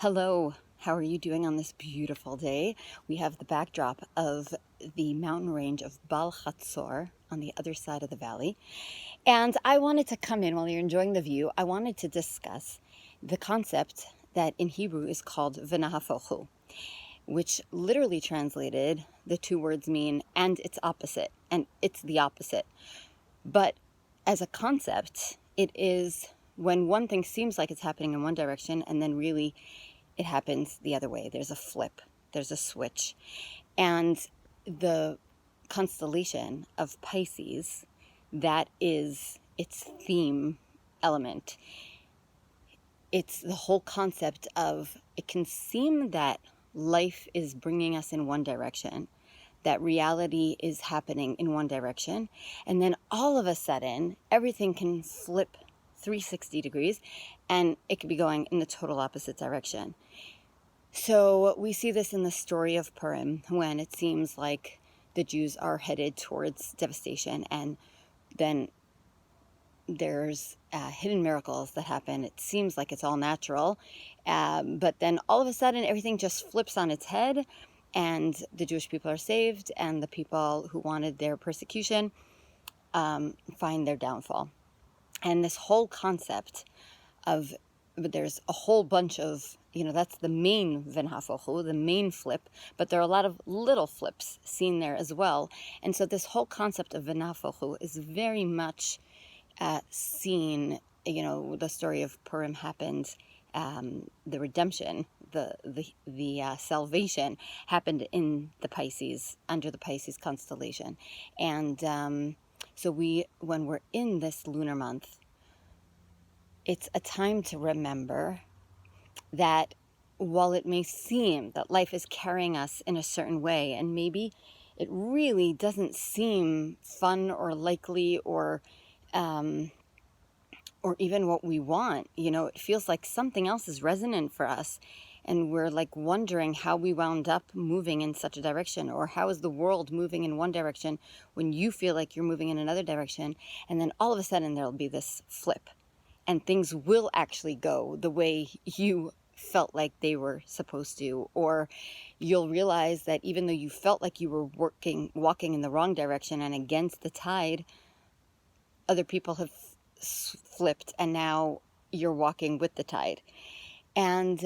Hello, how are you doing on this beautiful day? We have the backdrop of the mountain range of Bal Hatzor on the other side of the valley. And I wanted to come in while you're enjoying the view. I wanted to discuss the concept that in Hebrew is called ונהפוך, which literally translated, the two words mean and its opposite, and it's the opposite. But as a concept, it is when one thing seems like it's happening in one direction and then really it happens the other way. There's a flip, there's a switch. And the constellation of Pisces, that is its theme element. It's the whole concept of, it can seem that life is bringing us in one direction, that reality is happening in one direction, and then all of a sudden, everything can flip 360 degrees, and it could be going in the total opposite direction. So we see this in the story of Purim, when it seems like the Jews are headed towards devastation, and then there's hidden miracles that happen. It seems like it's all natural, but then all of a sudden everything just flips on its head, and the Jewish people are saved, and the people who wanted their persecution find their downfall. And this whole concept of, there's a whole bunch of, that's the main ונהפוך, the main flip, but there are a lot of little flips seen there as well. And so this whole concept of ונהפוך is very much seen, the story of Purim happened, the redemption, the salvation happened in the Pisces, under the Pisces constellation. And so when we're in this lunar month, it's a time to remember that while it may seem that life is carrying us in a certain way, and maybe it really doesn't seem fun or likely or even what we want, it feels like something else is resonant for us, and we're like wondering how we wound up moving in such a direction, or how is the world moving in one direction when you feel like you're moving in another direction, and then all of a sudden there'll be this flip, and things will actually go the way you felt like they were supposed to, or you'll realize that even though you felt like you were walking in the wrong direction and against the tide, other people have flipped, and now you're walking with the tide. And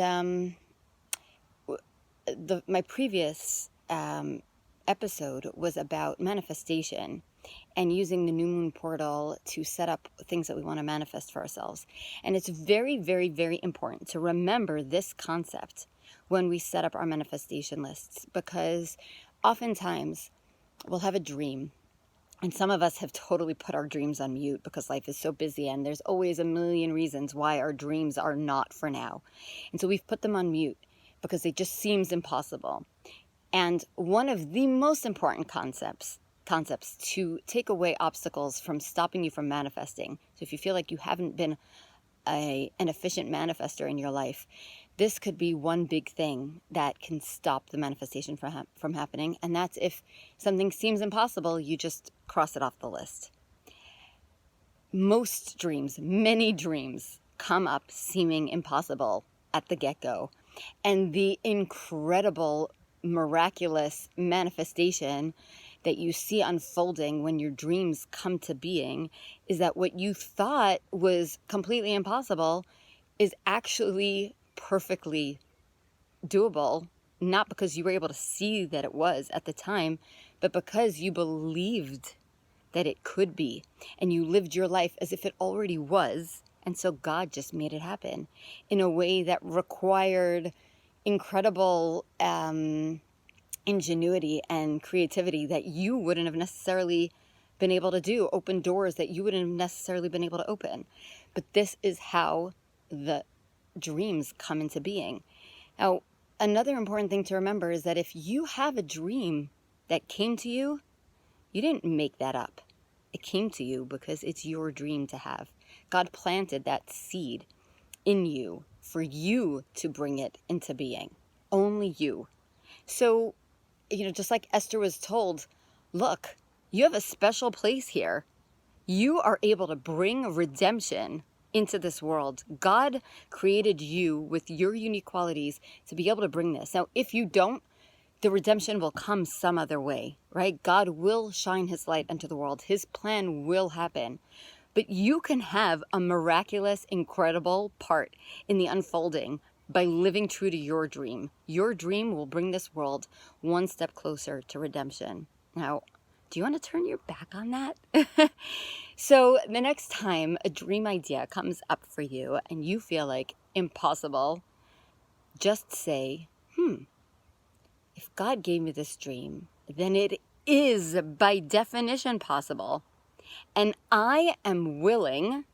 my previous episode was about manifestation and using the new moon portal to set up things that we want to manifest for ourselves. And it's very, very, very important to remember this concept when we set up our manifestation lists, because oftentimes we'll have a dream, and some of us have totally put our dreams on mute because life is so busy, and there's always a million reasons why our dreams are not for now. And so we've put them on mute because it just seems impossible. And one of the most important concepts to take away obstacles from stopping you from manifesting. So if you feel like you haven't been an efficient manifester in your life, this could be one big thing that can stop the manifestation from happening. And that's if something seems impossible, you just cross it off the list. Most dreams, many dreams, come up seeming impossible at the get-go. And the incredible, miraculous manifestation that you see unfolding when your dreams come to being is that what you thought was completely impossible is actually perfectly doable, not because you were able to see that it was at the time, but because you believed that it could be, and you lived your life as if it already was, and so God just made it happen in a way that required incredible ingenuity and creativity that you wouldn't have necessarily been able to do, open doors that you wouldn't have necessarily been able to open. But this is how the dreams come into being. Now, another important thing to remember is that if you have a dream that came to you, you didn't make that up. It came to you because it's your dream to have. God planted that seed in you for you to bring it into being. Only you. So, just like Esther was told, look, you have a special place here. You are able to bring redemption into this world. God created you with your unique qualities to be able to bring this. Now, if you don't, the redemption will come some other way, right? God will shine his light into the world. His plan will happen. But you can have a miraculous, incredible part in the unfolding by living true to your dream. Your dream will bring this world one step closer to redemption. Now, do you want to turn your back on that? So the next time a dream idea comes up for you and you feel like impossible, just say, if God gave me this dream, then it is by definition possible. And I am willing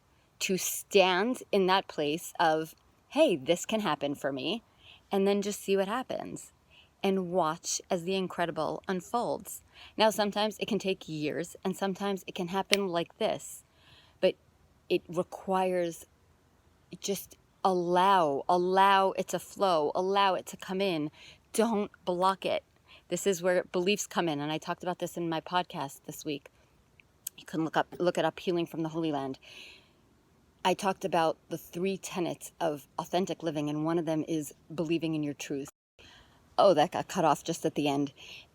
to stand in that place of, hey, this can happen for me, and then just see what happens and watch as the incredible unfolds. Now, sometimes it can take years, and sometimes it can happen like this, but it requires just allow it to flow, allow it to come in. Don't block it. This is where beliefs come in, and I talked about this in my podcast this week. You can look it up, Healing from the Holy Land. I talked about the 3 tenets of authentic living, and one of them is believing in your truth. Oh, that got cut off just at the end.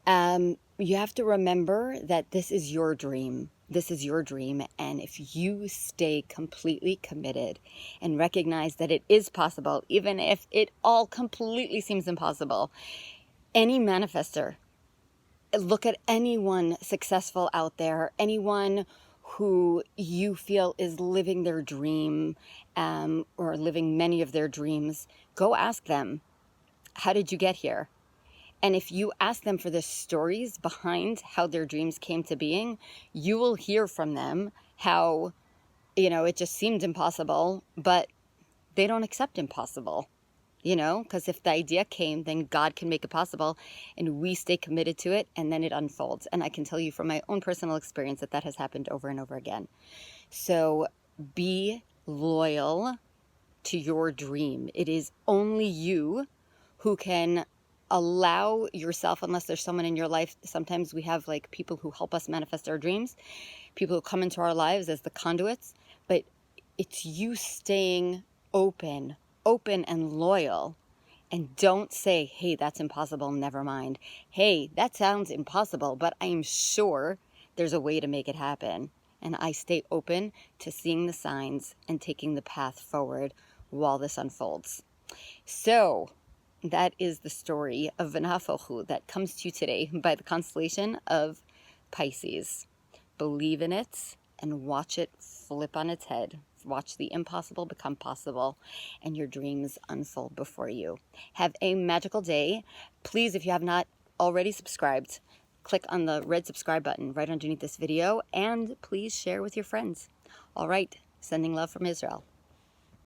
You have to remember that this is your dream. This is your dream, and if you stay completely committed and recognize that it is possible, even if it all completely seems impossible, any manifester, look at anyone successful out there, anyone who you feel is living their dream or living many of their dreams, go ask them, how did you get here? And if you ask them for the stories behind how their dreams came to being, you will hear from them how, it just seemed impossible, but they don't accept impossible. Because if the idea came, then God can make it possible, and we stay committed to it, and then it unfolds. And I can tell you from my own personal experience that has happened over and over again. So be loyal to your dream. It is only you who can allow yourself, unless there's someone in your life. Sometimes we have like people who help us manifest our dreams, people who come into our lives as the conduits, but it's you staying open and loyal, and don't say, hey, that's impossible, never mind. Hey, that sounds impossible, but I'm sure there's a way to make it happen. And I stay open to seeing the signs and taking the path forward while this unfolds. So that is the story of ונהפוך that comes to you today by the constellation of Pisces. Believe in it and watch it flip on its head. Watch the impossible become possible and your dreams unfold before you. Have a magical day. Please, if you have not already subscribed, click on the red subscribe button right underneath this video, and please share with your friends. All right, sending love from Israel.